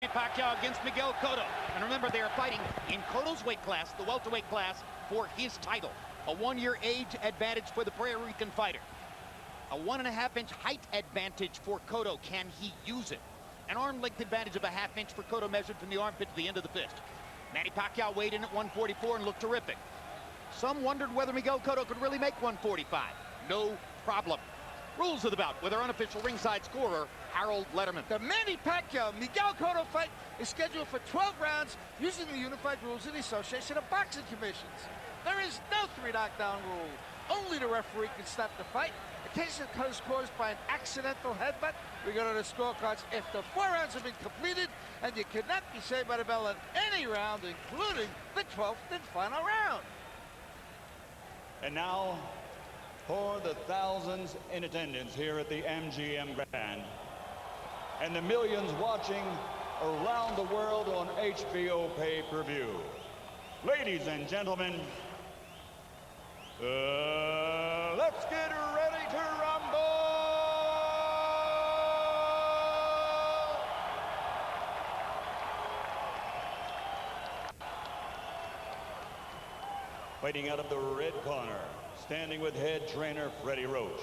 Pacquiao against Miguel Cotto. And remember, they are fighting in Cotto's weight class, the welterweight class, for his title. A 1-year age advantage for the Puerto Rican fighter. A 1.5-inch height advantage for Cotto. Can he use it? An arm length advantage of a 1/2 inch for Cotto measured from the armpit to the end of the fist. Manny Pacquiao weighed in at 144 and looked terrific. Some wondered whether Miguel Cotto could really make 145. No problem. Rules of the bout with our unofficial ringside scorer, Harold Letterman. The Manny Pacquiao-Miguel Cotto fight is scheduled for 12 rounds using the unified rules of the Association of Boxing Commissions. There is no 3 knockdown rule. Only the referee can stop the fight. In case the cut is caused by an accidental headbutt, we go to the scorecards if the 4 rounds have been completed, and you cannot be saved by the bell in any round, including the 12th and final round. And now, for the thousands in attendance here at the MGM Grand and the millions watching around the world on HBO pay-per-view. Ladies and gentlemen, let's get ready to rumble! Fighting out of the red corner, standing with head trainer Freddie Roach,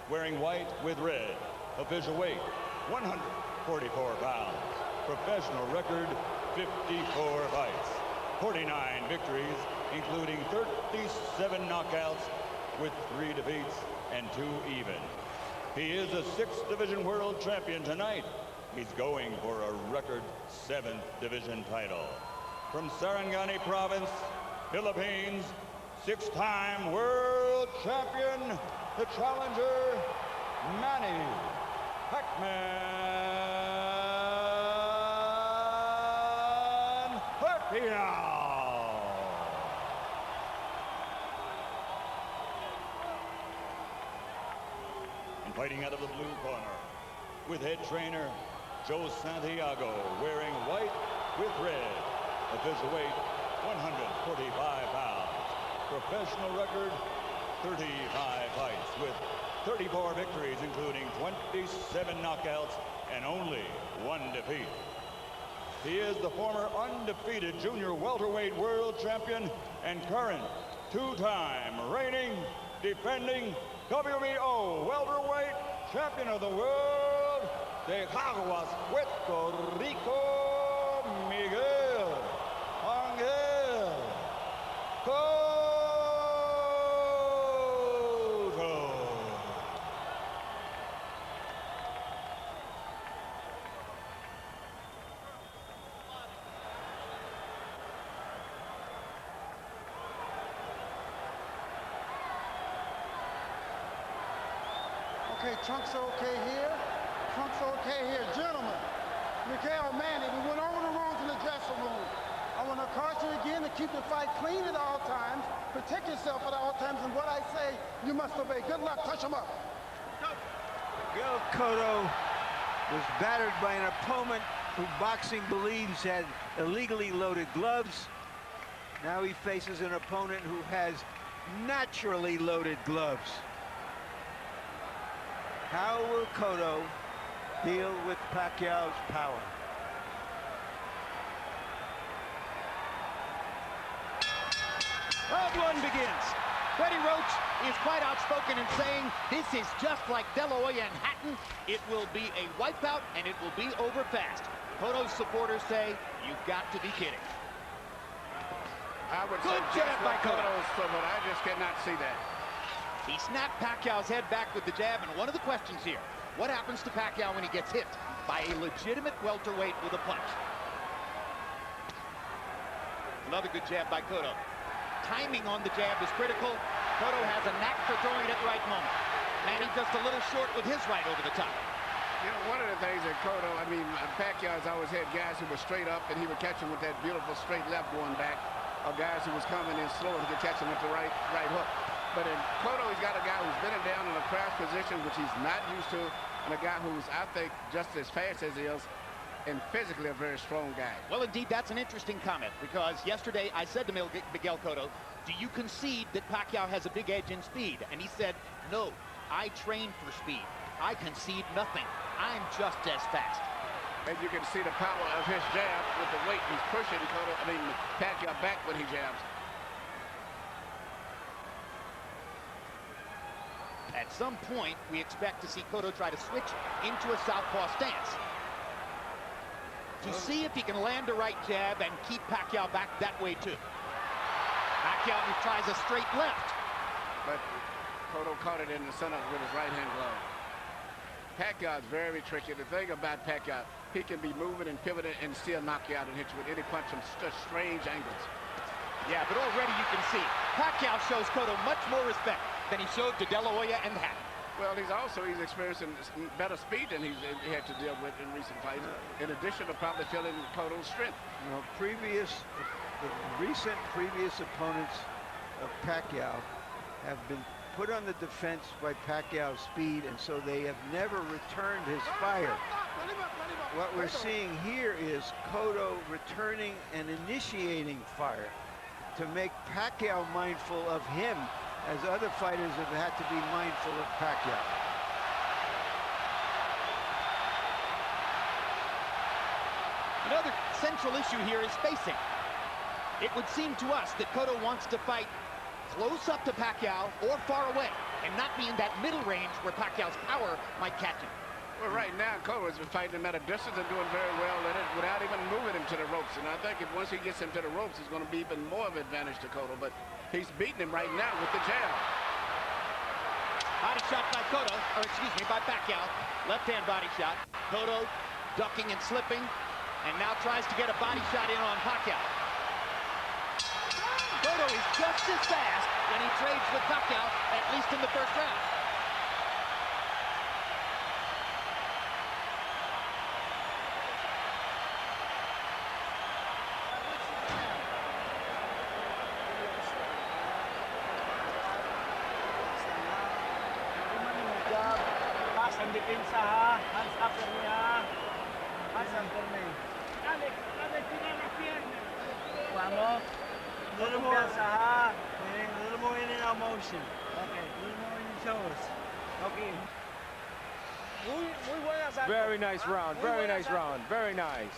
wearing white with red, official weight 144 pounds, professional record 54 fights, 49 victories, including 37 knockouts with 3 defeats and 2 even. He is a 6th division world champion tonight. He's going for a record 7th division title. From Sarangani province, Philippines, 6-time world champion, the challenger, Manny Pacquiao. And fighting out of the blue corner, with head trainer Joe Santiago, wearing white with red, official weight 145 pounds. Professional record 35 fights with 34 victories, including 27 knockouts and only 1 defeat. He is the former undefeated junior welterweight world champion and current 2-time reigning, defending WBO welterweight champion of the world, de Caguas, Puerto Rico, Miguel Cotto. Okay, trunks are okay here. Trunks are okay here. Gentlemen, Miguel, Manny, we went over the rules in the dressing room. I want to caution you again to keep the fight clean at all times. Protect yourself at all times, and what I say, you must obey. Good luck. Touch him up. Miguel Cotto was battered by an opponent who boxing believes had illegally loaded gloves. Now he faces an opponent who has naturally loaded gloves. How will Cotto deal with Pacquiao's power? Round 1 begins. Freddie Roach is quite outspoken in saying this is just like De La Hoya and Hatton. It will be a wipeout and it will be over fast. Cotto's supporters say, you've got to be kidding. I would Good say jab just by like Cotto. Cotto's foot, I just cannot see that. He snapped Pacquiao's head back with the jab, and one of the questions here, what happens to Pacquiao when he gets hit by a legitimate welterweight with a punch? Another good jab by Cotto. Timing on the jab is critical. Cotto has a knack for throwing it at the right moment. Manny just a little short with his right over the top. You know, one of the things that Cotto, Pacquiao's always had guys who were straight up, and he would catch him with that beautiful straight left going back, or guys who was coming in slow, he could catch him with the right hook. But in Cotto, he's got a guy who's been down in a crash position, which he's not used to, and a guy who's, I think, just as fast as he is, and physically a very strong guy. Well, indeed, that's an interesting comment, because yesterday I said to Miguel Cotto, do you concede that Pacquiao has a big edge in speed? And he said, no, I train for speed. I concede nothing. I'm just as fast. And you can see the power of his jab with the weight he's pushing Pacquiao back when he jabs. At some point, we expect to see Cotto try to switch into a southpaw stance to see if he can land a right jab and keep Pacquiao back that way too. Pacquiao tries a straight left. But Cotto caught it in the center with his right-hand glove. Pacquiao is very tricky. The thing about Pacquiao, he can be moving and pivoting and still knock you out and hit you with any punch from strange angles. Yeah, but already you can see Pacquiao shows Cotto much more respect than he showed to De La Hoya and Hatton. Well, he's experiencing better speed than he had to deal with in recent fights, in addition to probably feeling Cotto's strength. You know, the recent previous opponents of Pacquiao have been put on the defense by Pacquiao's speed, and so they have never returned his fire. What we're seeing here is Cotto returning and initiating fire to make Pacquiao mindful of him, as other fighters have had to be mindful of Pacquiao. Another central issue here is spacing. It would seem to us that Cotto wants to fight close up to Pacquiao or far away, and not be in that middle range where Pacquiao's power might catch him. Well, right now, Cotto has been fighting him at a distance and doing very well at it without even moving him to the ropes. And I think once he gets him to the ropes, it's going to be even more of an advantage to Cotto. But he's beating him right now with the jab. Body shot by Cotto, or excuse me, by Pacquiao. Left-hand body shot. Cotto ducking and slipping, and now tries to get a body shot in on Pacquiao. Cotto is just as fast when he trades with Pacquiao, at least in the first round. Ang depensa ha, hands up niya. Hands up me. Alex, vamos. Little more ha. A little more in our motion. Okay, a little more in your shoulders. Okay. Very nice round, very nice round, very nice.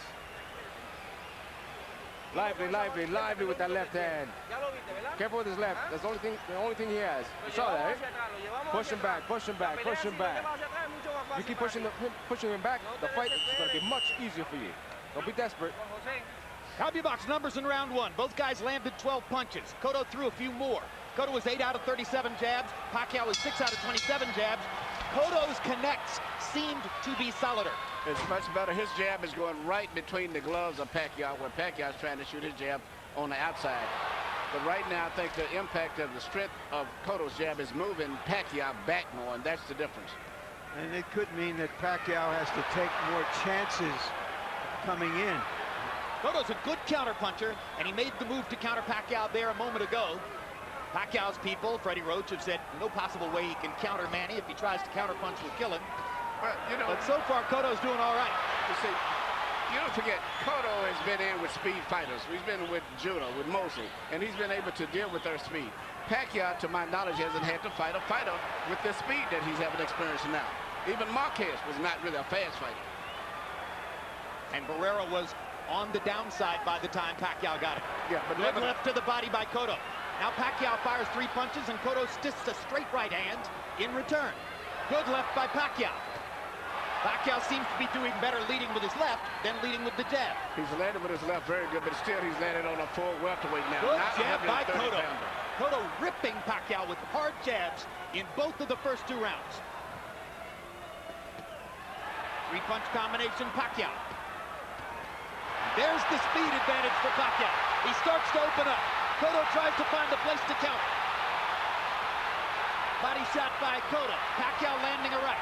Lively with that left hand. Careful with his left. That's the only thing he has. You saw that, right? Push him back. You keep pushing him back, the fight is going to be much easier for you. Don't be desperate. CompuBox numbers in round one. Both guys landed 12 punches. Cotto threw a few more. Cotto was 8 out of 37 jabs. Pacquiao was 6 out of 27 jabs. Cotto's connects seemed to be solider. It's much better. His jab is going right between the gloves of Pacquiao, where Pacquiao's trying to shoot his jab on the outside. But right now, I think the impact of the strength of Cotto's jab is moving Pacquiao back more, and that's the difference. And it could mean that Pacquiao has to take more chances coming in. Cotto's a good counterpuncher, and he made the move to counter Pacquiao there a moment ago. Pacquiao's people, Freddie Roach, have said no possible way he can counter Manny. If he tries to counterpunch, will kill him. Well, you know, but so far, Cotto's doing all right. You see, you don't forget, Cotto has been in with speed fighters. He's been with Judah, with Mosley, and he's been able to deal with their speed. Pacquiao, to my knowledge, hasn't had to fight a fighter with the speed that he's having experience now. Even Marquez was not really a fast fighter. And Barrera was on the downside by the time Pacquiao got it. Yeah, but good left to the body by Cotto. Now Pacquiao fires 3 punches, and Cotto sticks a straight right hand in return. Good left by Pacquiao. Pacquiao seems to be doing better leading with his left than leading with the jab. He's landed with his left very good, but still he's landed on a full welterweight now. Good jab by Cotto. Cotto ripping Pacquiao with hard jabs in both of the first 2 rounds. 3-punch combination, Pacquiao. There's the speed advantage for Pacquiao. He starts to open up. Cotto tries to find a place to counter. Body shot by Cotto. Pacquiao landing a right.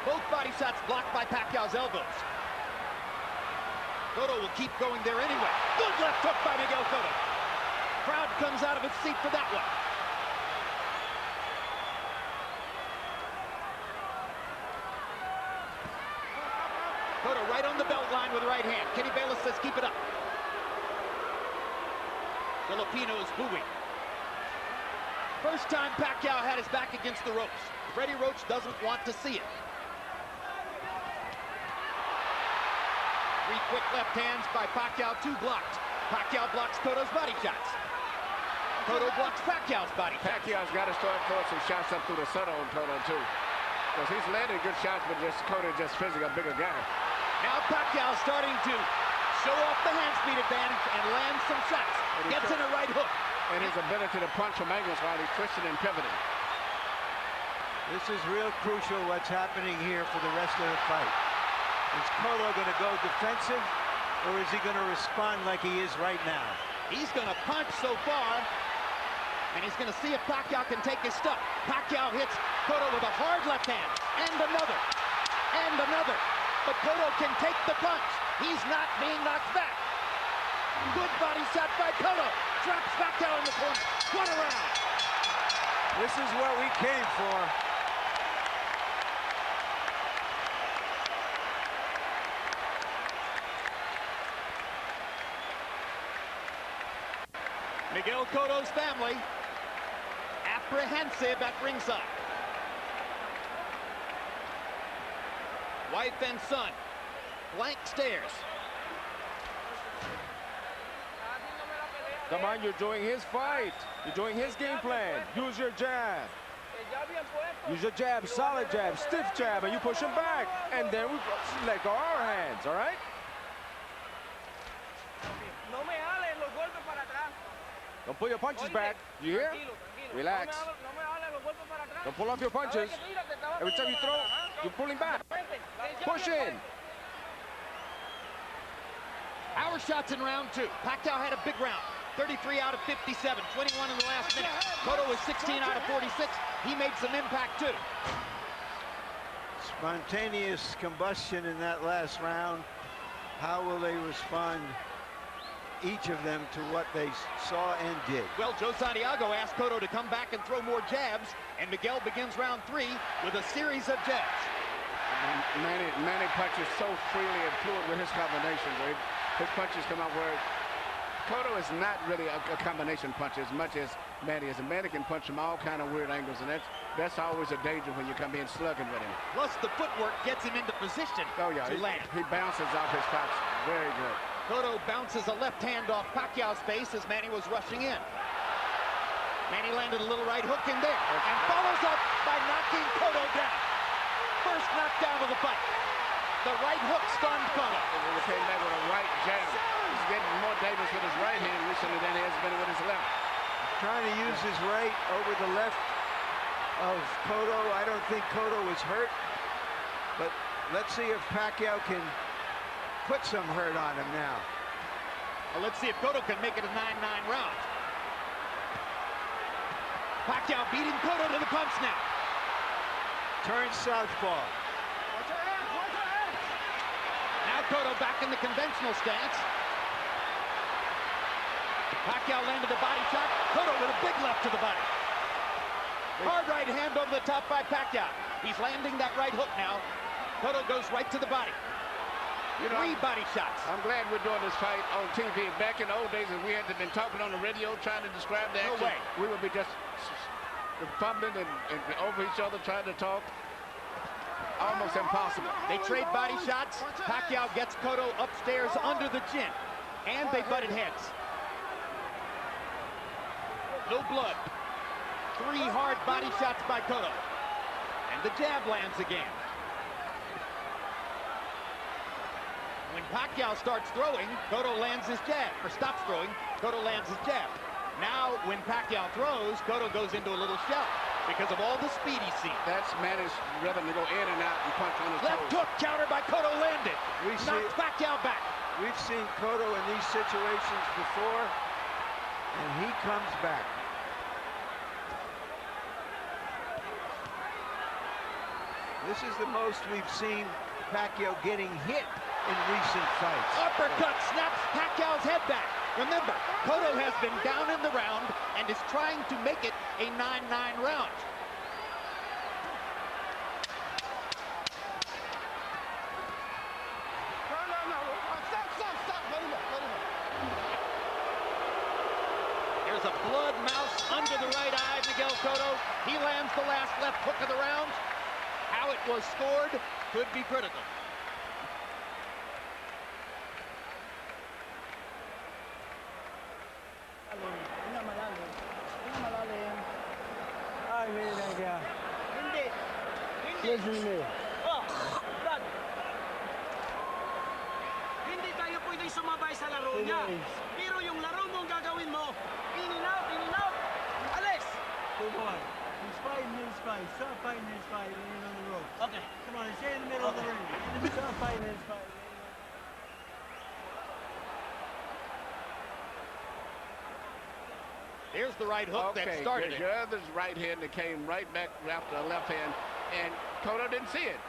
Both body shots blocked by Pacquiao's elbows. Cotto will keep going there anyway. Good left hook by Miguel Cotto. Crowd comes out of its seat for that one. Cotto right on the belt line with the right hand. Kenny Bayless says keep it up. Filipinos booing. First time Pacquiao had his back against the ropes. Freddie Roach doesn't want to see it. 3 quick left hands by Pacquiao, 2 blocked. Pacquiao blocks Cotto's body shots. Cotto blocks Pacquiao's body shots. Pacquiao's got to start throwing some shots up through the center on Cotto, too. Because he's landing good shots, but Cotto just physically a bigger guy. Now Pacquiao starting to show off the hand speed advantage and land some shots. Gets in a right hook. And his ability to punch from angles while he's twisting and pivoting. This is real crucial what's happening here for the rest of the fight. Is Cotto going to go defensive, or is he going to respond like he is right now? He's going to punch so far, and he's going to see if Pacquiao can take his stuff. Pacquiao hits Cotto with a hard left hand, and another, and another. But Cotto can take the punch. He's not being knocked back. Good body shot by Cotto. Drops Pacquiao in the corner. What a round. This is what we came for. Miguel Cotto's family apprehensive at ringside. Wife and son, blank stares. Come on, you're doing his fight. You're doing his game plan. Use your jab. Use your jab, solid jab, stiff jab, and you push him back. And then we let go our hands, all right? Don't pull your punches back. You hear? Relax. Don't pull off your punches. Every time you throw, you're pulling back. Push in. Our shots in round 2. Pacquiao had a big round. 33 out of 57, 21 in the last minute. Cotto was 16 out of 46. He made some impact too. Spontaneous combustion in that last round. How will they respond, each of them, to what they saw and did? Well, Joe Santiago asked Cotto to come back and throw more jabs, and Miguel begins round 3 with a series of jabs. Manny punches so freely and fluid with his combinations. His punches come out where Cotto is not really a combination puncher as much as Manny is. And Manny can punch from all kind of weird angles, and that's always a danger when you come in slugging with him. Plus, the footwork gets him into position to land. He bounces off his pops. Very good. Cotto bounces a left hand off Pacquiao's face as Manny was rushing in. Manny landed a little right hook in there and follows up by knocking Cotto down. First knockdown of the fight. The right hook stunned Cotto. And he came back with a right jab. He's getting more dangerous with his right hand recently than he has been with his left. Trying to use his right over the left of Cotto. I don't think Cotto is hurt, but let's see if Pacquiao can put some hurt on him now. Well, let's see if Cotto can make it a 9-9 round. Pacquiao beating Cotto to the punch now. Turns southpaw. Now Cotto back in the conventional stance. Pacquiao landed a body shot. Cotto with a big left to the body. Hard right hand over the top by Pacquiao. He's landing that right hook now. Cotto goes right to the body. You know, 3 body shots. I'm glad we're doing this fight on TV. Back in the old days, if we had been talking on the radio trying to describe the action, we would be just fumbling and over each other trying to talk. Almost impossible. They trade body shots. Pacquiao gets Cotto upstairs under the chin. And they butted heads. No blood. 3 hard body shots by Cotto. And the jab lands again. When Pacquiao starts throwing, Cotto lands his jab, or stops throwing, Cotto lands his jab. Now, when Pacquiao throws, Cotto goes into a little shell because of all the speed he's seen. That's Manny's rhythm to go in and out and punch on his left toes. hook counter by Cotto landed. Knocks Pacquiao back. We've seen Cotto in these situations before, and he comes back. This is the most we've seen Pacquiao getting hit in recent fights. Uppercut snaps Pacquiao's head back. Remember, Cotto has been down in the round and is trying to make it a 9-9 round. There's a blood mouse under the right eye. Miguel Cotto. He lands the last left hook of the round. How it was scored could be critical. Ay, mira kaya. Hindi. Listen to me. Oh, Brad. Hindi tayo pwedeng sumabay sa laro niya. Pero yung laro mo ang gagawin mo, in and out, alis! Good boy. He's fighting his fight. Stop fighting his fight. Laying on the rope. Okay. Come on, stay in the middle of the ring. Stop fighting his fight. There's the right hook that started it. The other's right hand that came right back after the left hand, and Cotto didn't see it.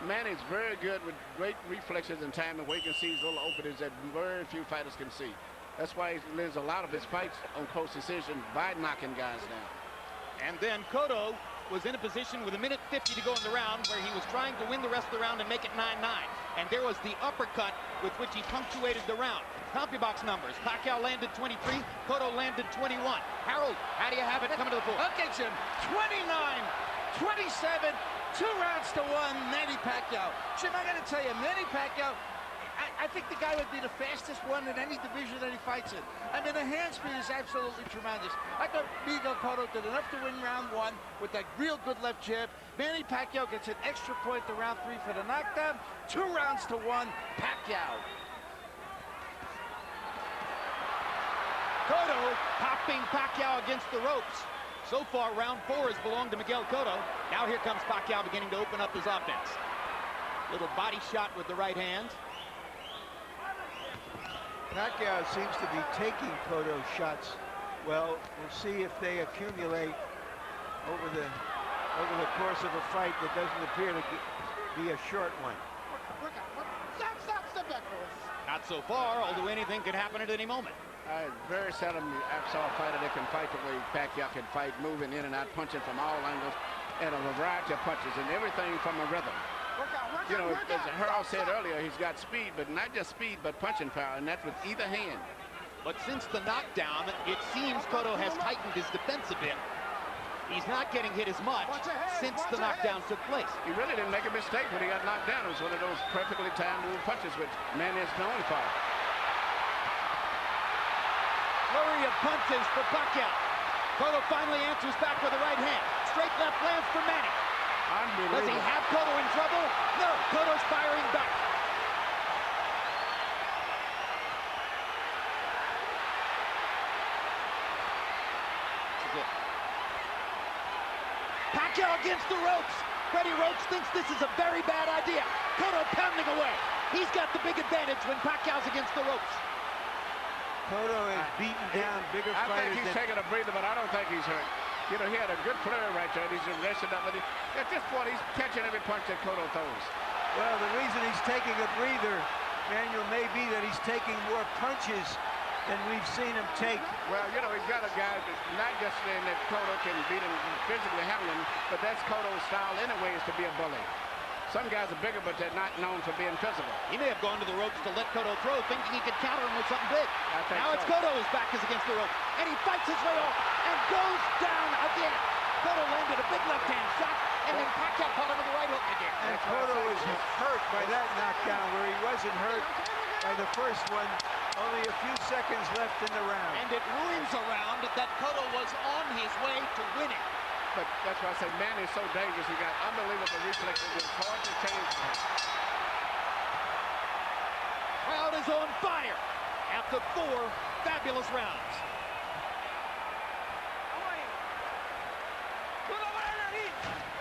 Manny's very good with great reflexes and timing, where he can see these little openings that very few fighters can see. That's why he lives a lot of his fights on close decision by knocking guys down. And then Cotto was in a position with 1:50 to go in the round where he was trying to win the rest of the round and make it 9-9. And there was the uppercut with which he punctuated the round. CompuBox numbers. Pacquiao landed 23, Cotto landed 21. Harold, how do you have it coming to the floor? Okay, Jim. 29, 27, 2 rounds to 1, Manny Pacquiao. Jim, I gotta tell you, Manny Pacquiao, I think the guy would be the fastest one in any division that he fights in. I mean, the hand speed is absolutely tremendous. I thought Miguel Cotto did enough to win round 1 with that real good left jab. Manny Pacquiao gets an extra point to round 3 for the knockdown. 2 rounds to 1, Pacquiao. Cotto popping Pacquiao against the ropes. So far, round 4 has belonged to Miguel Cotto. Now here comes Pacquiao beginning to open up his offense. Little body shot with the right hand. Pacquiao seems to be taking Cotto shots. Well, we'll see if they accumulate over the course of a fight that doesn't appear to be a short one. Not so far, although anything could happen at any moment. I very seldom saw a fighter that can fight the way Pacquiao can fight, moving in and out, punching from all angles, and a variety of punches, and everything from a rhythm. You know, as Harold said earlier, he's got speed, but not just speed, but punching power, and that's with either hand. But since the knockdown, it seems Cotto has tightened his defense a bit. He's not getting hit as much since the knockdown took place. He really didn't make a mistake when he got knocked down. It was one of those perfectly timed little punches, which Manny is known for. Flurry of punches for Pacquiao. Cotto finally answers back with the right hand. Straight left lands for Manny. Does he have Cotto in trouble? No, Cotto's firing back. Pacquiao against the ropes. Freddie Roach thinks this is a very bad idea. Cotto pounding away. He's got the big advantage when Pacquiao's against the ropes. Cotto has beaten down bigger I fighters. think he's taking a breather, but I don't think he's hurt. You know, he had a good flurry right there. He's arrested up. At this point, he's catching every punch that Cotto throws. Well, the reason he's taking a breather, Manuel, may be that he's taking more punches than we've seen him take. Well, you know, he's got a guy that's not just saying that Cotto can beat him physically handling, but that's Cotto's style anyway, is to be a bully. Some guys are bigger, but they're not known for being physical. He may have gone to the ropes to let Cotto throw, thinking he could counter him with something big. Now it's Cotto whose back is against the rope, and he fights his way off and goes down again. Cotto landed a big left-hand shot, and then Pacquiao caught him with the right hook again. And Cotto was hurt by that knockdown, where he wasn't hurt by the first one. Only a few seconds left in the round. And it ruins a round that Cotto was on his way to winning. But that's why I say Manny is so dangerous. He got unbelievable reflexes. It's hard to change him. Crowd is on fire after 4 fabulous rounds.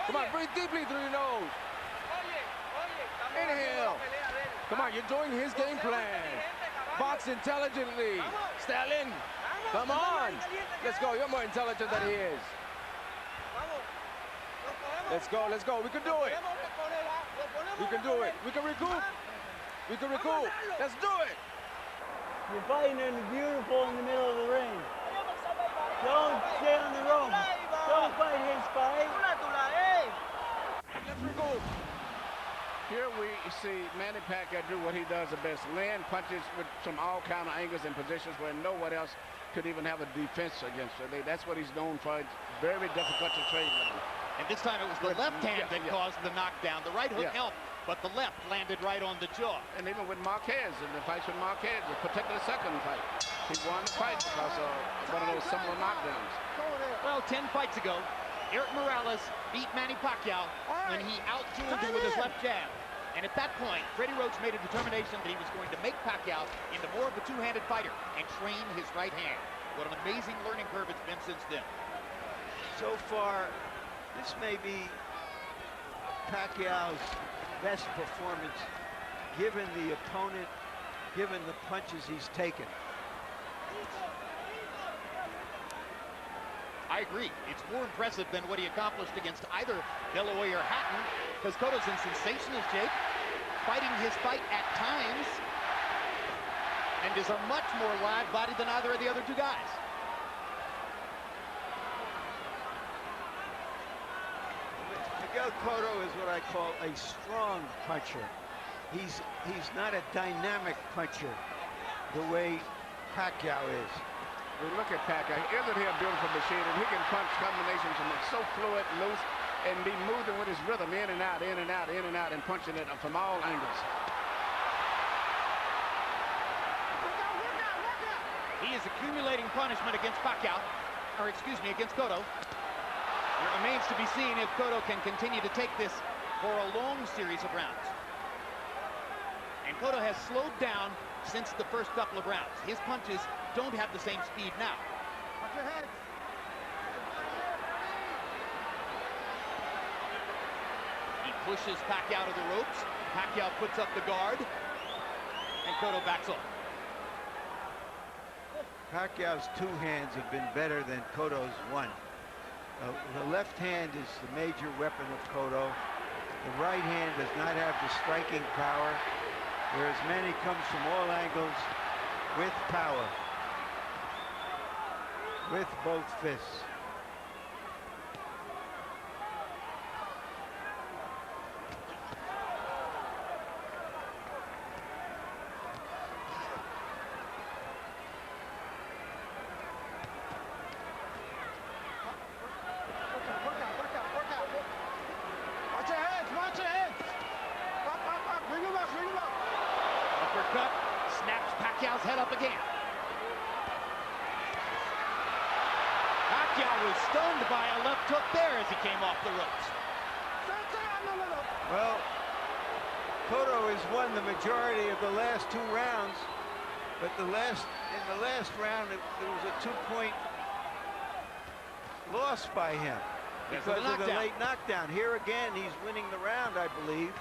Come on, breathe deeply through your nose. Inhale. Come on, you're doing his game plan. Box intelligently. Stalin, come on. Let's go. You're more intelligent than he is. Let's go, let's go. We can do it. We can do it. We can recoup. We can recoup. Let's do it. You're fighting in beautiful in the middle of the ring. Don't stay on the rope. Don't fight his fight. Let's recoup. Here we see Manny Pacquiao do what he does the best. Land punches with some all kind of angles and positions where no one else could even have a defense against her. That's what he's known for. It's very difficult to trade with him. And this time it was the left hand that caused the knockdown. The right hook helped, but the left landed right on the jaw. And even with Marquez, in the fights with Marquez, particularly the second fight, he won the fight because of one of those similar knockdowns. Well, 10 fights ago, Eric Morales beat Manny Pacquiao when he out-jeweled him with his left jab. And at that point, Freddie Roach made a determination that he was going to make Pacquiao into more of a two-handed fighter and train his right hand. What an amazing learning curve it's been since then. So far, this may be Pacquiao's best performance, given the opponent, given the punches he's taken. I agree. It's more impressive than what he accomplished against either Delahoye or Hatton, because Cotto's in sensational shape, fighting his fight at times, and is a much more live body than either of the other two guys. Miguel Cotto is what I call a strong puncher. He's not a dynamic puncher the way Pacquiao is. We look at Pacquiao. Isn't he a beautiful machine? And he can punch combinations from so fluid, loose, and be moving with his rhythm in and out, in and out, in and out, and punching it from all angles. He is accumulating punishment against Pacquiao, or excuse me, against Cotto. It remains to be seen if Cotto can continue to take this for a long series of rounds. And Cotto has slowed down since the first couple of rounds. His punches don't have the same speed now. Watch your head. He pushes Pacquiao to the ropes. Pacquiao puts up the guard, and Cotto backs off. Pacquiao's two hands have been better than Cotto's one. The left hand is the major weapon of Cotto. The right hand does not have the striking power, whereas Manny comes from all angles with power, with both fists. Uppercut, snaps Pacquiao's head up again. Pacquiao was stunned by a left hook there as he came off the ropes. Well, Cotto has won the majority of the last two rounds, but in the last round, there was a 2-point loss by him because of the late knockdown. Here again, he's winning the round, I believe.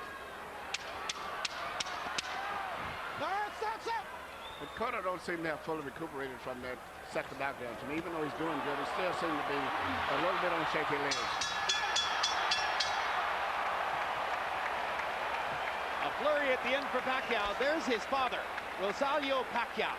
But Cotto don't seem to have fully recuperated from that second knockdown to me. Even though he's doing good, he still seems to be a little bit on shaky legs. A flurry at the end for Pacquiao. There's his father, Rosalio Pacquiao,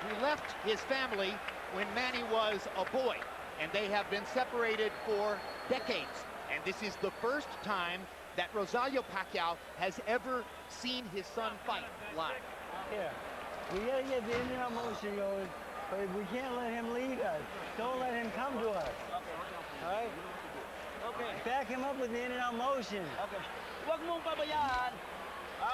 who left his family when Manny was a boy, and they have been separated for decades. And this is the first time that Rosalio Pacquiao has ever seen his son fight live. Yeah. We gotta get the Indian motion going, but we can't let him lead us. Don't let him come to us. All right? Okay. Back him up with the Indian motion. Okay.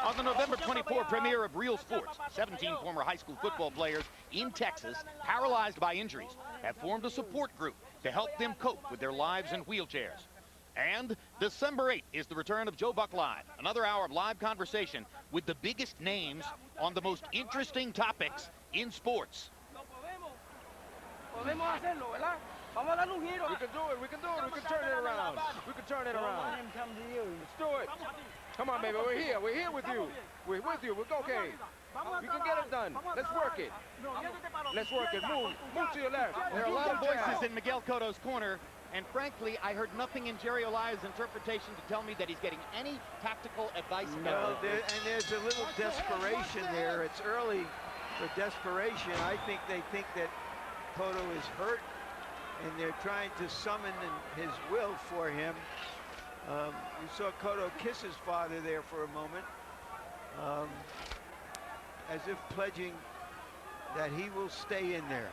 On the November 24 premiere of Real Sports, 17 former high school football players in Texas, paralyzed by injuries, have formed a support group to help them cope with their lives in wheelchairs. And December 8th is the return of Joe Buck Live, another hour of live conversation with the biggest names on the most interesting topics in sports. We can do it, we can do it, we can turn it around. We can turn it Don't around. let him come to you. Let's do it. Come on, baby, we're here with you. We're with you, we're okay. We can get it done. Let's work it. Let's work it, move to your left. There are a lot of voices in Miguel Cotto's corner, and frankly, I heard nothing in Jerry Olaya's interpretation to tell me that he's getting any tactical advice. No, and there's a little desperation there. It's early for desperation. I think they think that Cotto is hurt, and they're trying to summon his will for him. We saw Cotto kiss his father there for a moment, as if pledging that he will stay in there.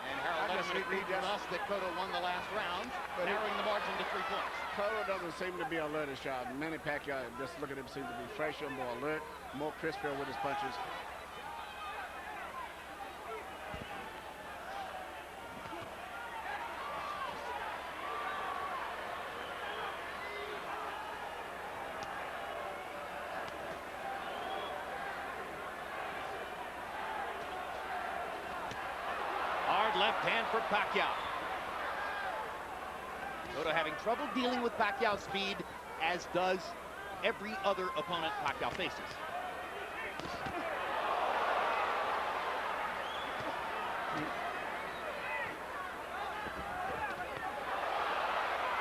And Harold Letterman agreed with us that Cotto won the last round, narrowing the margin to 3 points. Cotto doesn't seem to be alert as sharp. Manny Pacquiao, just look at him, seems to be fresher, more alert, more crispier with his punches. Hard left hand for Pacquiao. Cotto having trouble dealing with Pacquiao's speed, as does every other opponent Pacquiao faces.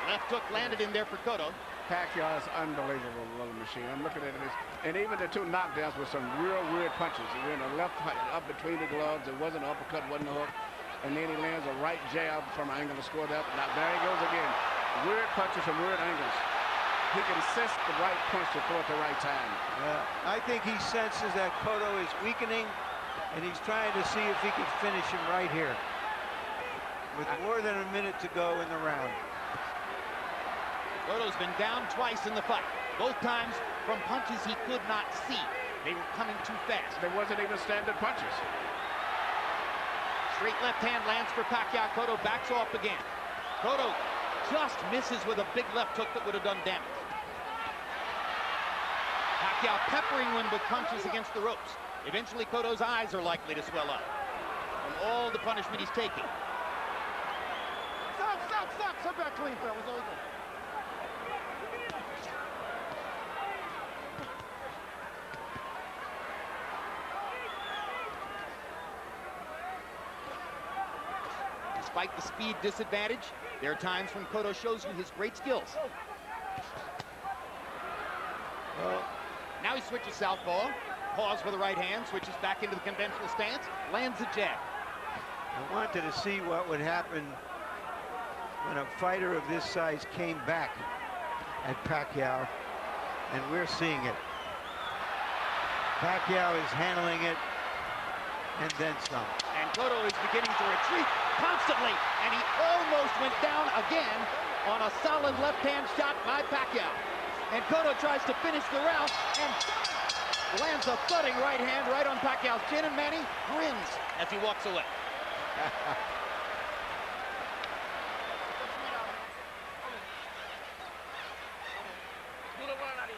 Left hook landed in there for Cotto. Pacquiao is unbelievable little machine. I'm looking at it, and even the 2 knockdowns with some real weird punches. He went a left up between the gloves. It wasn't an uppercut, wasn't a hook. And then he lands a right jab from an angle to score that. Now there he goes again. Weird punches from weird angles. He can sense the right punch to throw at the right time. I think he senses that Cotto is weakening, and he's trying to see if he can finish him right here. With more than a minute to go in the round. Cotto's been down twice in the fight. Both times from punches he could not see. They were coming too fast. There wasn't even standard punches. Straight left hand lands for Pacquiao. Cotto backs off again. Cotto just misses with a big left hook that would have done damage. Pacquiao peppering him with punches against the ropes. Eventually, Cotto's eyes are likely to swell up from all the punishment he's taking. Stop. Sit back clean, fellas. There we go. Despite the speed disadvantage, there are times when Cotto shows you his great skills. Now he switches southpaw, pause for the right hand, switches back into the conventional stance, lands a jab. I wanted to see what would happen when a fighter of this size came back at Pacquiao, and we're seeing it. Pacquiao is handling it, and then some. And Cotto is beginning to retreat constantly, and he almost went down again on a solid left-hand shot by Pacquiao. And Cotto tries to finish the round and lands a thudding right hand right on Pacquiao's chin, and Manny grins as he walks away.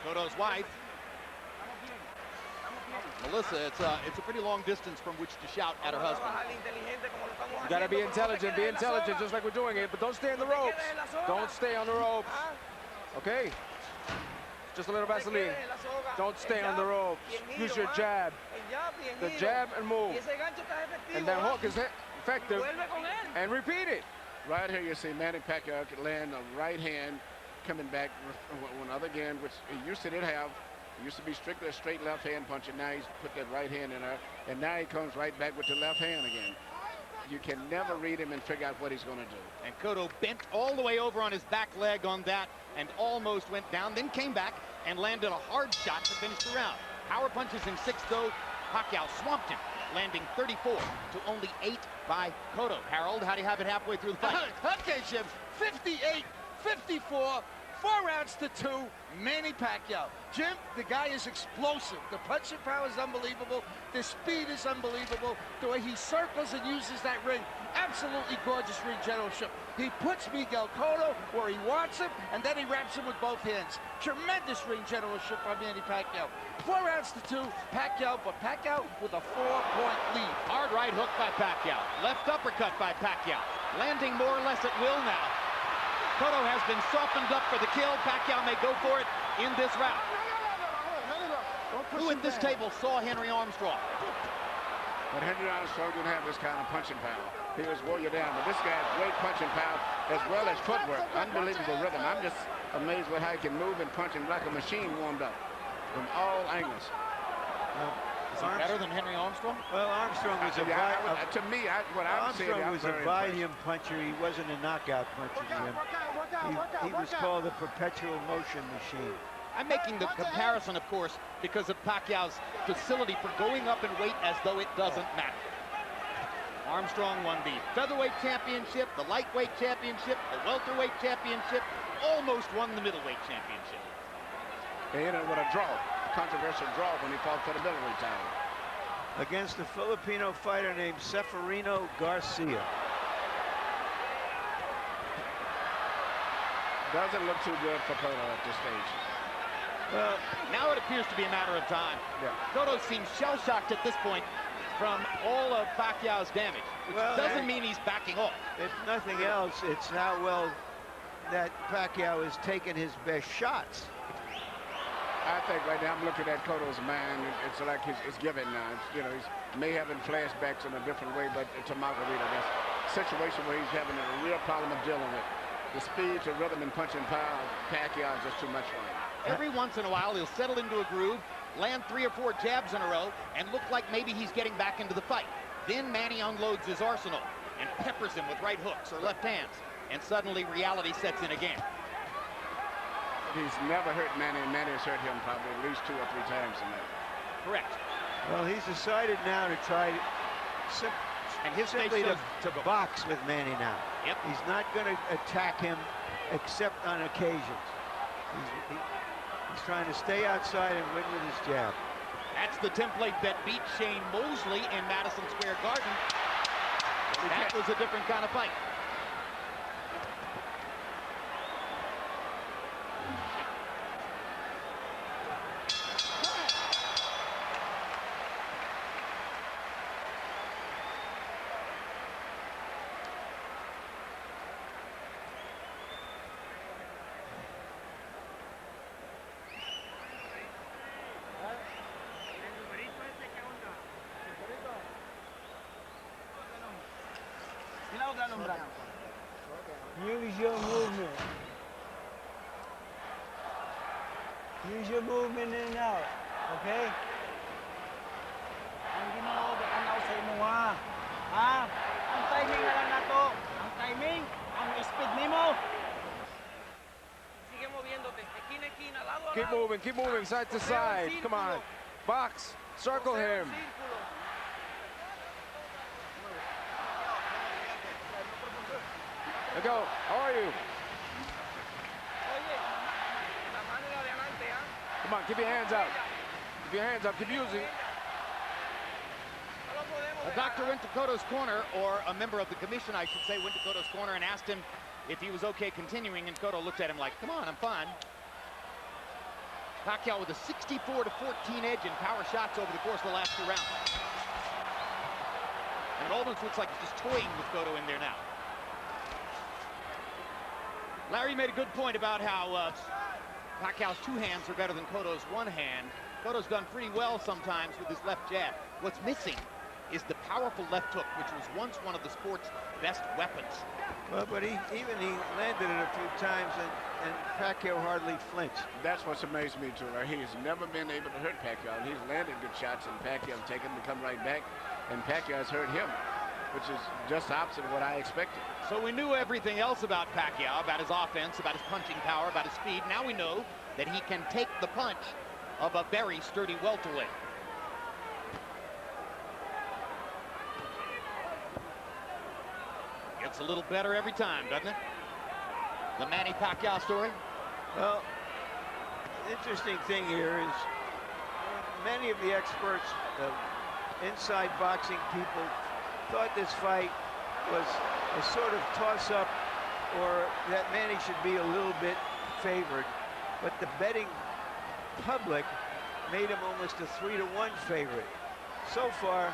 Cotto's wife, Melissa, it's a pretty long distance from which to shout at her husband. You gotta be intelligent, just like we're doing it, but don't stay on the ropes. Don't stay on the ropes. Okay? Just a little Vaseline. Don't stay on the ropes. Use your jab. The jab and move. And that hook is effective. And repeat it. Right here you see Manny Pacquiao could land a right hand coming back with another again, which he used to did have. It used to be strictly a straight left hand punch, and now he's put that right hand in there, and now he comes right back with the left hand again. You can never read him and figure out what he's going to do. And Cotto bent all the way over on his back leg on that and almost went down, then came back and landed a hard shot to finish the round. Power punches in 6, though. Pacquiao swamped him, landing 34 to only 8 by Cotto. Harold, how do you have it halfway through the fight? Okay, Jim. 58-54. 4 rounds to 2, Manny Pacquiao. Jim, the guy is explosive. The punching power is unbelievable. The speed is unbelievable. The way he circles and uses that ring, absolutely gorgeous ring generalship. He puts Miguel Cotto where he wants him, and then he wraps him with both hands. Tremendous ring generalship by Manny Pacquiao. 4 rounds to 2, Pacquiao, but Pacquiao with a 4-point lead. Hard right hook by Pacquiao. Left uppercut by Pacquiao. Landing more or less at will now. Cotto has been softened up for the kill. Pacquiao may go for it in this round. Who at this table saw Henry Armstrong? But Henry Armstrong didn't have this kind of punching power. He was wore you down, but this guy has great punching power as well as footwork. Unbelievable rhythm. I'm just amazed with how he can move and punch him like a machine warmed up from all angles. Is he better than Henry Armstrong? Well, Armstrong was Armstrong was a volume puncher. He wasn't a knockout puncher, Jim. He was called a perpetual motion machine. I'm making the comparison, of course, because of Pacquiao's facility for going up in weight as though it doesn't matter. Armstrong won the featherweight championship, the lightweight championship, the welterweight championship, almost won the middleweight championship. They ended with a draw, a controversial draw when he fought for the middleweight title. Against a Filipino fighter named Seferino Garcia. Doesn't look too good for Cotto at this stage. Well, now it appears to be a matter of time. Yeah. Cotto seems shell-shocked at this point from all of Pacquiao's damage, which doesn't mean he's backing off. If nothing else, it's how well that Pacquiao has taken his best shots. I think right now I'm looking at Cotto's mind. It's like it's given now. It's, you know, he's may having flashbacks in a different way, but to Margarita, that's a situation where he's having a real problem of dealing with. The speed to rhythm and punching power, Pacquiao is just too much for him. Every once in a while, he'll settle into a groove, land 3 or 4 jabs in a row, and look like maybe he's getting back into the fight. Then Manny unloads his arsenal and peppers him with right hooks or left hands, and suddenly reality sets in again. He's never hurt Manny, and Manny has hurt him probably at least 2 or 3 times in that. Correct. Well, he's decided now to try simply to box with Manny now. Yep. He's not going to attack him except on occasions. He's trying to stay outside and win with his jab. That's the template that beat Shane Mosley in Madison Square Garden. That was a different kind of fight. Use your movement. Use your movement in and out, okay? Ang ginoo ganaw sa imo ha. Ha? Ang timing na lang nato. Ang timing, ang speed nimo. Sigue moviéndote, esquina esquina, lado a lado. Keep moving, side to side. Come on. Box, circle him. There you go. How are you? Come on, keep your hands out. Keep your hands up. Keep using. A doctor went to Cotto's corner, or a member of the commission, I should say, went to Cotto's corner and asked him if he was okay continuing, and Cotto looked at him like, come on, I'm fine. Pacquiao with a 64-14 edge in power shots over the course of the last 2 rounds. And it almost looks like he's just toying with Cotto in there now. Larry made a good point about how Pacquiao's 2 hands are better than Cotto's 1 hand. Cotto's done pretty well sometimes with his left jab. What's missing is the powerful left hook, which was once one of the sport's best weapons. Well, but he landed it a few times, and Pacquiao hardly flinched. That's what's amazed me too. He's never been able to hurt Pacquiao. He's landed good shots, and Pacquiao taken them to come right back, and Pacquiao has hurt him, which is just the opposite of what I expected. So we knew everything else about Pacquiao, about his offense, about his punching power, about his speed. Now we know that he can take the punch of a very sturdy welterweight. Gets a little better every time, doesn't it? The Manny Pacquiao story. Well, the interesting thing here is many of the experts, inside boxing people, thought this fight was a sort of toss-up, or that Manny should be a little bit favored. But the betting public made him almost a 3-to-1 favorite. So far,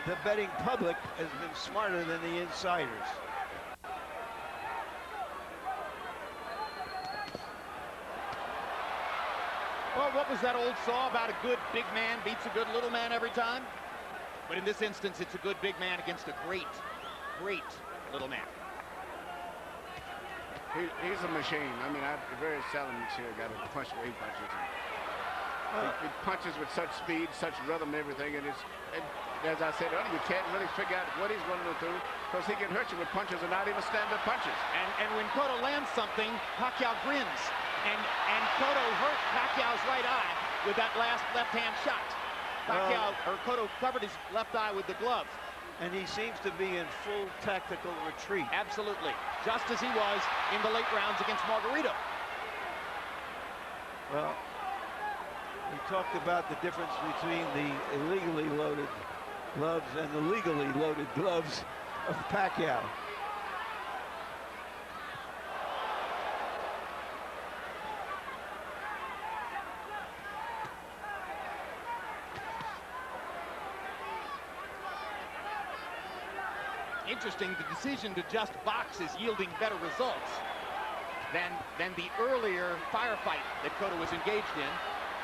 the betting public has been smarter than the insiders. Well, what was that old saw about a good big man beats a good little man every time? But in this instance, it's a good big man against a great little man. He's a machine. I mean, I very seldom see a guy that punch the way he punches. He punches with such speed, such rhythm, everything, and as I said earlier, you can't really figure out what he's going to do because he can hurt you with punches and not even stand-up punches. And when Cotto lands something, Pacquiao grins, and Cotto hurt Pacquiao's right eye with that last left-hand shot. Cotto covered his left eye with the glove. And he seems to be in full tactical retreat. Absolutely. Just as he was in the late rounds against Margarito. Well, we talked about the difference between the illegally loaded gloves and the legally loaded gloves of Pacquiao. Interesting, the decision to just box is yielding better results than the earlier firefight that Cotto was engaged in.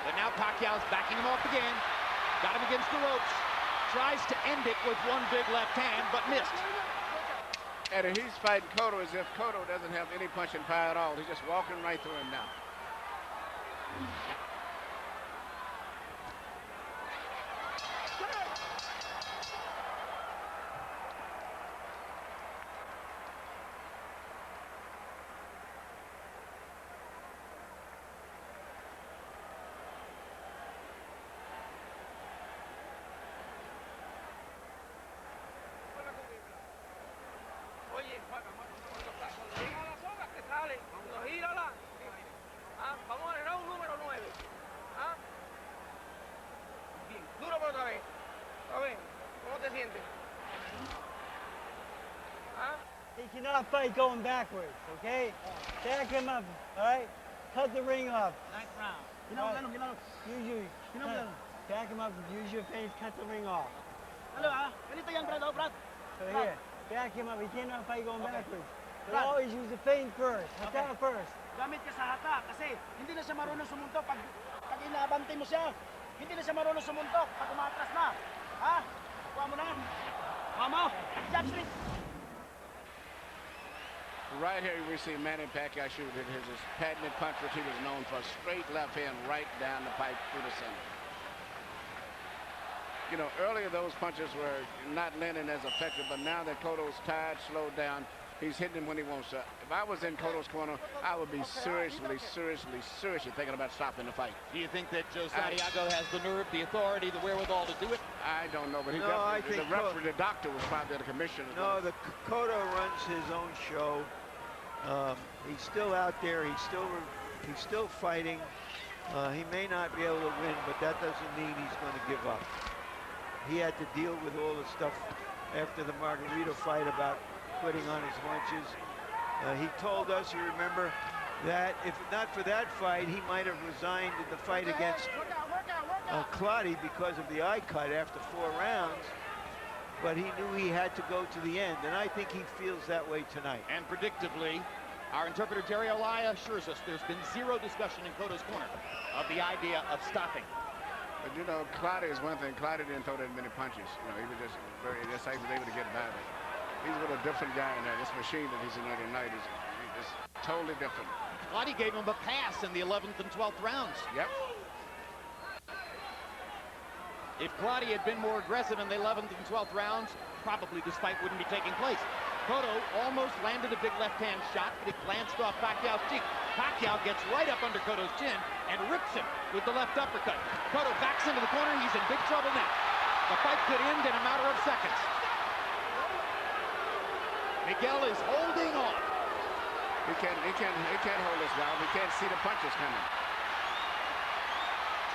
But now Pacquiao's backing him off again. Got him against the ropes. Tries to end it with one big left hand, but missed. And he's fighting Cotto as if Cotto doesn't have any punching power at all. He's just walking right through him now. He cannot fight going backwards, okay? Back him up, all right? Cut the ring off. Ninth round. Back him up, use your face, cut the ring off. Ganito yan, Brad. Brad. So here, back him up. He cannot fight going backwards. But always use the feint first. Attack first. Gamit ka sa hata kasi hindi na siya marunong sumuntok pag inaabante mo siya. Hindi na siya marunong sumuntok pag umatras na. Ha? Kuha mo na. Mama, jab street. Right here we see Manny Pacquiao shoot his patented punch, which he was known for, straight left hand right down the pipe through the center. You know, earlier those punches were not landing as effective, but now that Cotto's tired, slowed down, he's hitting him when he wants to. If I was in Cotto's corner, I would be seriously thinking about stopping the fight. Do you think that Joe Santiago has the nerve, the authority, the wherewithal to do it? I don't know, but he I definitely, think the referee, the doctor was probably the commissioner. No, Cotto runs his own show. He's still out there. He's still fighting. He may not be able to win, but that doesn't mean he's going to give up. He had to deal with all the stuff after the Margarito fight about quitting on his haunches. He told us, you remember, that if not for that fight, he might have resigned in the fight against Cotto because of the eye cut after 4 rounds. But he knew he had to go to the end, and I think he feels that way tonight. And predictably, our interpreter Jerry Olaya assures us there's been zero discussion in Cotto's corner of the idea of stopping. But you know, Cotto is one thing. Cotto didn't throw that many punches. You know, he was just he was able to get by it. He's with a different guy in there. This machine that he's in there tonight is totally different. Cotto gave him a pass in the 11th and 12th rounds. Yep. If Cotto had been more aggressive in the 11th and 12th rounds, probably this fight wouldn't be taking place. Cotto almost landed a big left-hand shot, but it glanced off Pacquiao's cheek. Pacquiao gets right up under Cotto's chin and rips him with the left uppercut. Cotto backs into the corner. He's in big trouble now. The fight could end in a matter of seconds. Miguel is holding on. He can't hold this down. He can't see the punches coming.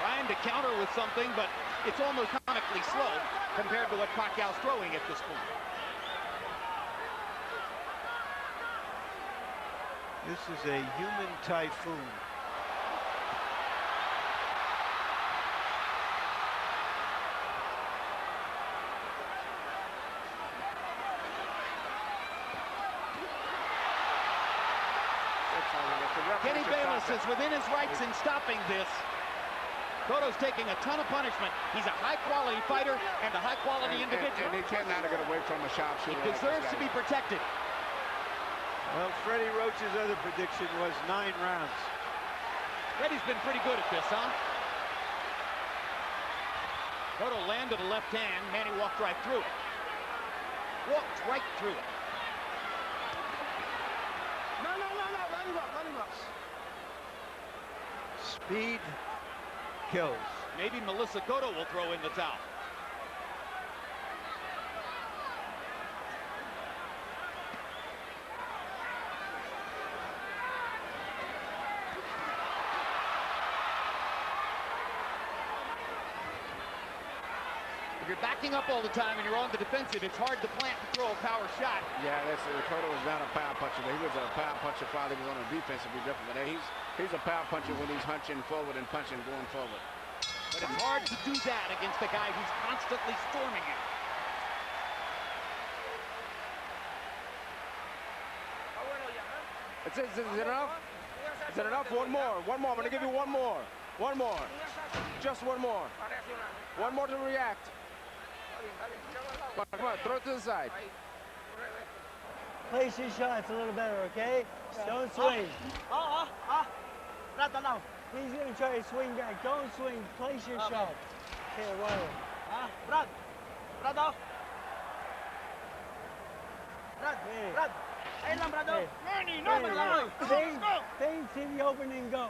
Trying to counter with something, but it's almost comically slow compared to what Pacquiao's throwing at this point. This is a human typhoon. Kenny Bayless is within his rights in stopping this. Cotto's taking a ton of punishment. He's a high-quality fighter and a high-quality individual. And he cannot get away from a sharpshooter. He deserves to be protected. Well, Freddie Roach's other prediction was 9 rounds. Freddie's been pretty good at this, huh? Cotto landed a left hand. Manny walked right through it. Walked right through it. No. Let him up. Speed kills. Maybe Melissa Cotto will throw in the towel. If you're backing up all the time and you're on the defensive, it's hard to plant and throw a power shot. Yeah, Cotto was not a power puncher. He was a power puncher while he was on the defense. It'd be different. But he's a power puncher when he's hunching forward and punching going forward. But it's hard to do that against a guy who's constantly storming you. Is it enough? Is it enough? One more. One more. I'm going to give you one more. One more. Just one more. One more to react. Come on, throw it to the side. Place your shots a little better, okay? Don't swing. Brad, now. He's going to try to swing back. Don't swing. Place your shot. Okay, well. Brad. Brad, oh. Brad, Hey. Brad. Ayun lang, Brad, oh. Hey. Manny, no, Brad. Feint, feint to the open and go.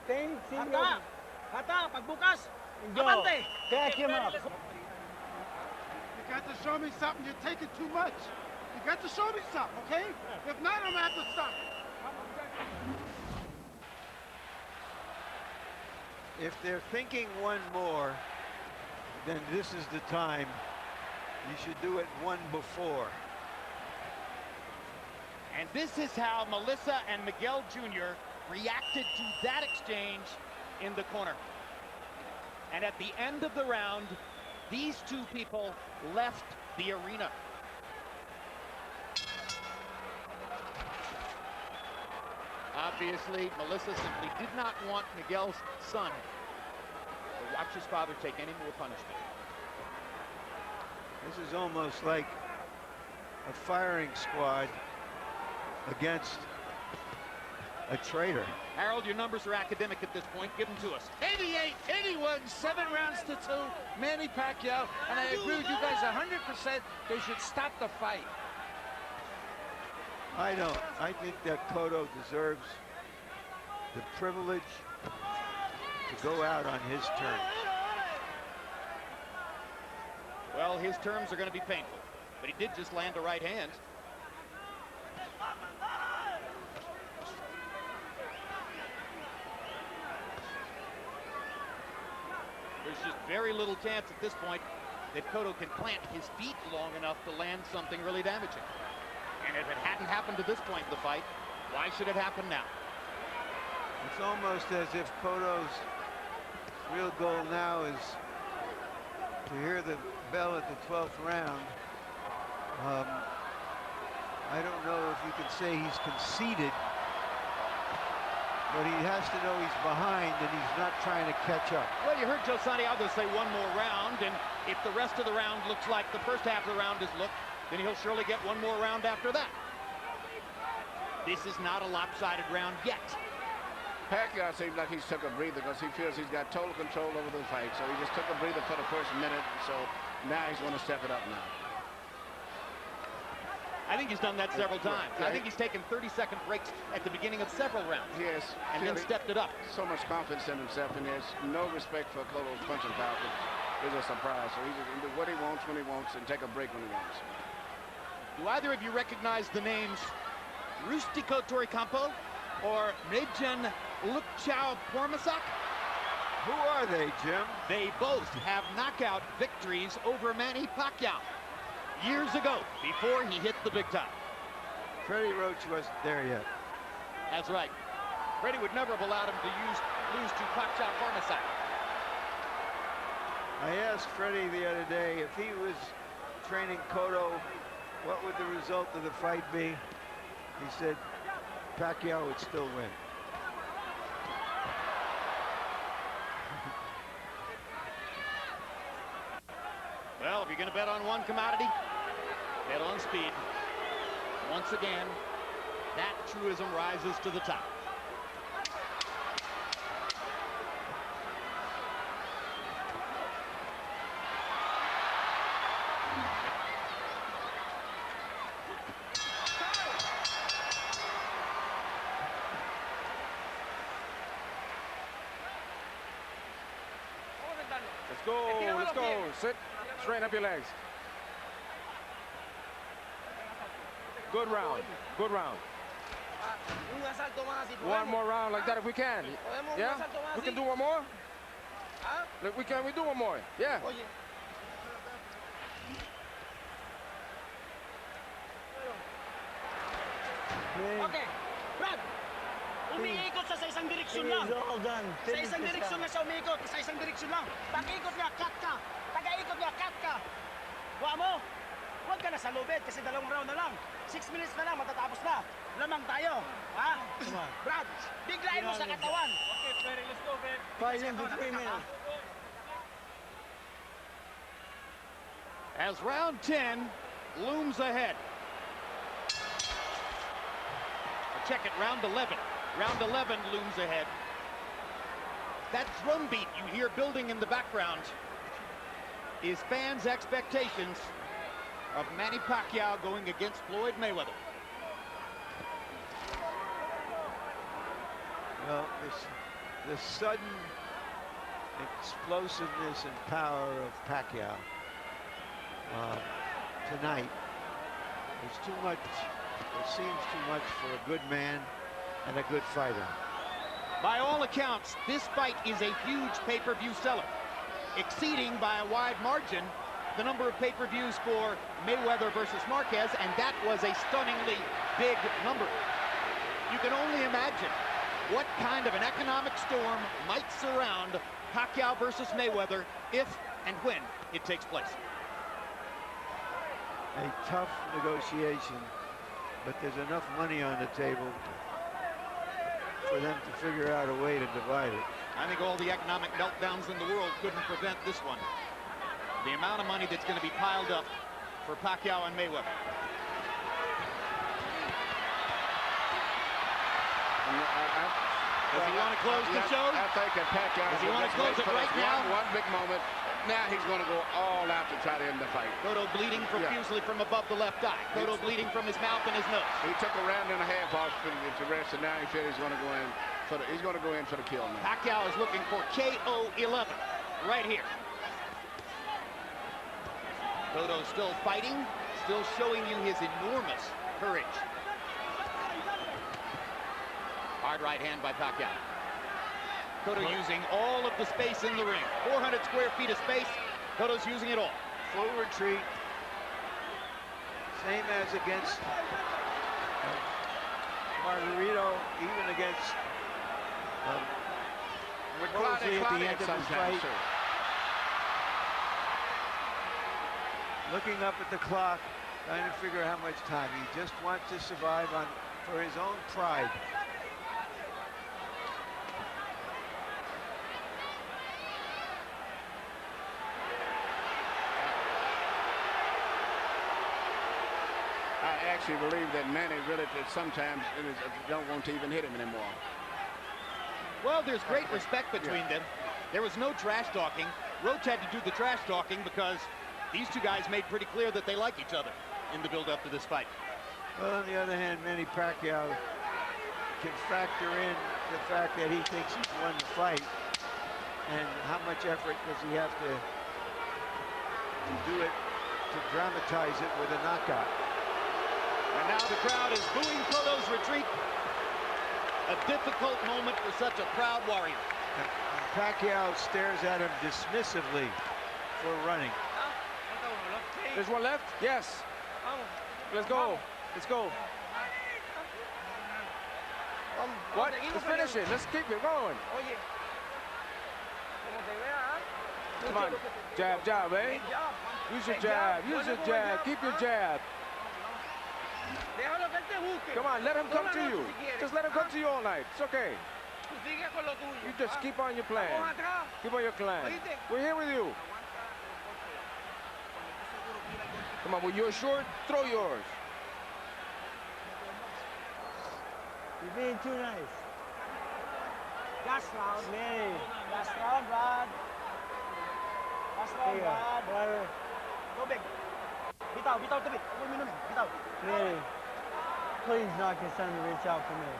Feint to the Hata. open Hata, pagbukas. and go. Abante. Back him up. You got to show me something. You're taking too much. You got to show me something, okay? If not, I'm going to have to stop. If they're thinking one more, then this is the time. You should do it one before. And this is how Melissa and Miguel Jr. reacted to that exchange in the corner. And at the end of the round, these two people left the arena. Obviously, Melissa simply did not want Miguel's son to watch his father take any more punishment. This is almost like a firing squad against a traitor. Harold, your numbers are academic at this point. Give them to us. 88, 81, 7 rounds to 2, Manny Pacquiao. And I agree with you guys 100%. They should stop the fight. I don't. I think that Cotto deserves the privilege to go out on his terms. Well, his terms are going to be painful, but he did just land a right hand. There's just very little chance at this point that Cotto can plant his feet long enough to land something really damaging. And if it hadn't happened to this point in the fight, why should it happen now? It's almost as if Cotto's real goal now is to hear the bell at the 12th round. I don't know if you can say he's conceded, but he has to know he's behind and he's not trying to catch up. Well, you heard Joe Santiago say one more round, and if the rest of the round looks like the first half of the round has looked, then he'll surely get one more round after that. This is not a lopsided round yet. Pacquiao seems like he's took a breather because he feels he's got total control over the fight. So he just took a breather for the first minute. So now he's going to step it up now. I think he's done that several times. I think he's taken 30-second breaks at the beginning of several rounds. Yes. And then stepped it up. So much confidence in himself, and there's no respect for Cotto's punching power. It's a surprise. So he just do what he wants when he wants and take a break when he wants. Do either of you recognize the names Rustico Torrecampo or Mejan Lukchao Pormasak? Who are they, Jim? They both have knockout victories over Manny Pacquiao years ago, before he hit the big time. Freddie Roach wasn't there yet. That's right. Freddie would never have allowed him to lose to Pacquiao Pormasak. I asked Freddie the other day if he was training Cotto, what would the result of the fight be? He said Pacquiao would still win. Well, if you're going to bet on one commodity, bet on speed. Once again, that truism rises to the top. Let's go. Let's go. Sit. Straighten up your legs. Good round. Good round. One more round like that if we can. Yeah? We can do one more? Look, we do one more. Yeah. Okay. Brad, umiikot siya sa isang direksyon lang. It's all done. Sa isang direksyon na siya umiikot. Sa isang direksyon lang. Pag-ikot niya, cut ka. Taga-ikot niya, cut ka. Huwag mo. Huwag ka na sa lubid kasi 2 round na lang. 6 minutes na lang, matatapos na. Lamang tayo. Ha? Brad, biglain mo sa katawan. Okay, Ferry, let's go, Ferry. Fight him for 3 minutes. As round 10 looms ahead. Check it, round 11. Round 11 looms ahead. That drum beat you hear building in the background is fans' expectations of Manny Pacquiao going against Floyd Mayweather. Well, the sudden explosiveness and power of Pacquiao tonight is too much. It seems too much for a good man and a good fighter. By all accounts, this fight is a huge pay-per-view seller, exceeding by a wide margin the number of pay-per-views for Mayweather versus Marquez, and that was a stunningly big number. You can only imagine what kind of an economic storm might surround Pacquiao versus Mayweather if and when it takes place. A tough negotiation, but there's enough money on the table for them to figure out a way to divide it. I think all the economic meltdowns in the world couldn't prevent this one. The amount of money that's going to be piled up for Pacquiao and Mayweather. Does he want to close the show? I think that Pacquiao Does he want to close it right now? One big moment. Now he's going to go all out to try to end the fight. Cotto bleeding profusely from above the left eye. Cotto bleeding from his mouth and his nose. He took a round and a half off to rest, and now he said he's going to go in for the kill now. Pacquiao is looking for KO 11 right here. Cotto still fighting, still showing you his enormous courage. Hard right hand by Pacquiao. Cotto using all of the space in the ring. 400 square feet of space. Cotto's using it all. Full retreat. Same as against Margarito, even against Rosie at the end of his fight. Looking up at the clock, trying to figure out how much time. He just wants to survive for his own pride. I actually believe that Manny really sometimes don't want to even hit him anymore. Well, there's great respect between them. There was no trash talking. Roach had to do the trash talking because these two guys made pretty clear that they like each other in the build-up to this fight. Well, on the other hand, Manny Pacquiao can factor in the fact that he thinks he's won the fight, and how much effort does he have to do it, to dramatize it with a knockout. And now the crowd is booing Cotto's retreat. A difficult moment for such a proud warrior. And Pacquiao stares at him dismissively for running. There's one left? Yes. Let's go. Let's go. What? Let's finish it. Let's keep it going. Come on. Jab, jab, eh? Use your jab. Use your jab. Keep your jab. Come on, let him come to you. Just let him come to you all night. It's okay. You just keep on your plan. Keep on your plan. We're here with you. Come on, with your short, throw yours. You're being too nice. Last round. Manny. Last round, Brad. Last round, Here, Brad. whatever. Tubig. Bitaw, bitaw, tubig. Huwag mo inumin. Bitaw. Manny, please knock his son to reach out for me.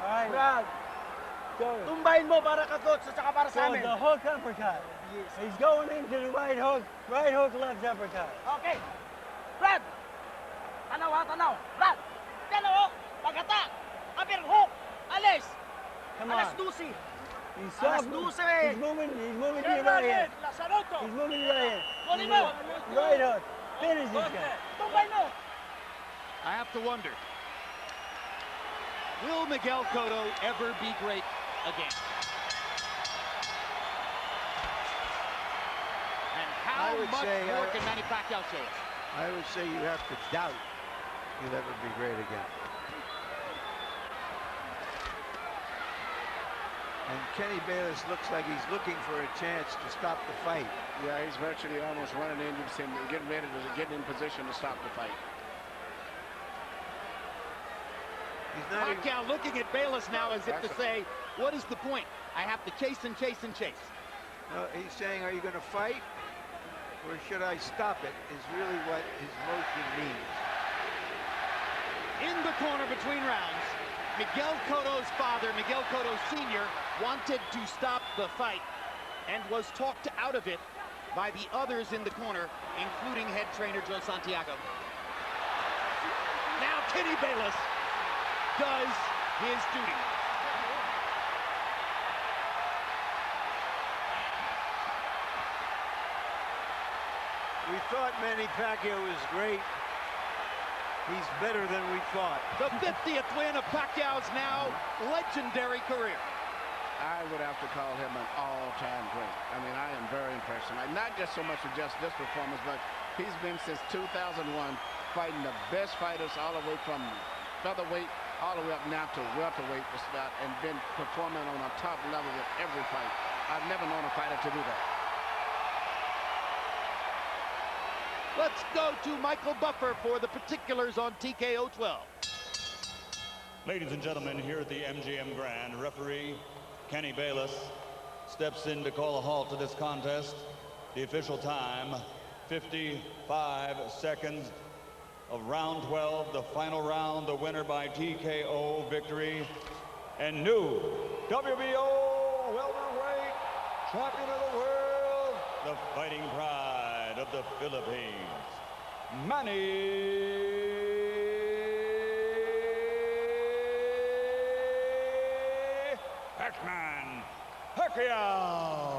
All right? Brad, Go. tumbayin mo para ka coach at saka para sa So amin. the hook uppercut. He's going into the right hook, left uppercut. Okay. Brad! Tanaw ha, tanaw. Brad! Tanaw! Pagkata! Upper hook! Alis! Come Alas on. 12. He's Alas soft. 12. He's moving to your right hand. Lasaroto! He's moving to your right hand. Goli mo! Right hook. Finish this guy. Tumbay mo! I have to wonder, Will Miguel Cotto ever be great again? And how I would much say, more can Manny Pacquiao show us? I would say you have to doubt he'll ever be great again. And Kenny Bayless looks like he's looking for a chance to stop the fight. Yeah, he's virtually almost running in. You see him getting ready to get in position to stop the fight. He's not even, Pacquiao looking at Bayless now as if to say, what is the point? I have to chase and chase and chase. no, he's saying, are you going to fight or should I stop it, is really what his motion means. In the corner between rounds, Miguel Cotto's father, Miguel Cotto Sr., wanted to stop the fight and was talked out of it by the others in the corner, including head trainer Joe Santiago. Now Kenny Bayless does his duty. We thought Manny Pacquiao was great. He's better than we thought. The 50th win of Pacquiao's now legendary career. I would have to call him an all-time great. I mean, I am very impressed. Not just so much with just this performance, but he's been since 2001 fighting the best fighters all the way from featherweight all the way up now to welterweight and been performing on a top level with every fight. I've never known a fighter to do that. Let's go to Michael Buffer for the particulars on TKO 12. Ladies and gentlemen, here at the MGM Grand, referee Kenny Bayless steps in to call a halt to this contest. The official time, 55 seconds of round 12, the final round, the winner by TKO victory, and new WBO welterweight champion of the world, the fighting pride of the Philippines, Manny Pacquiao.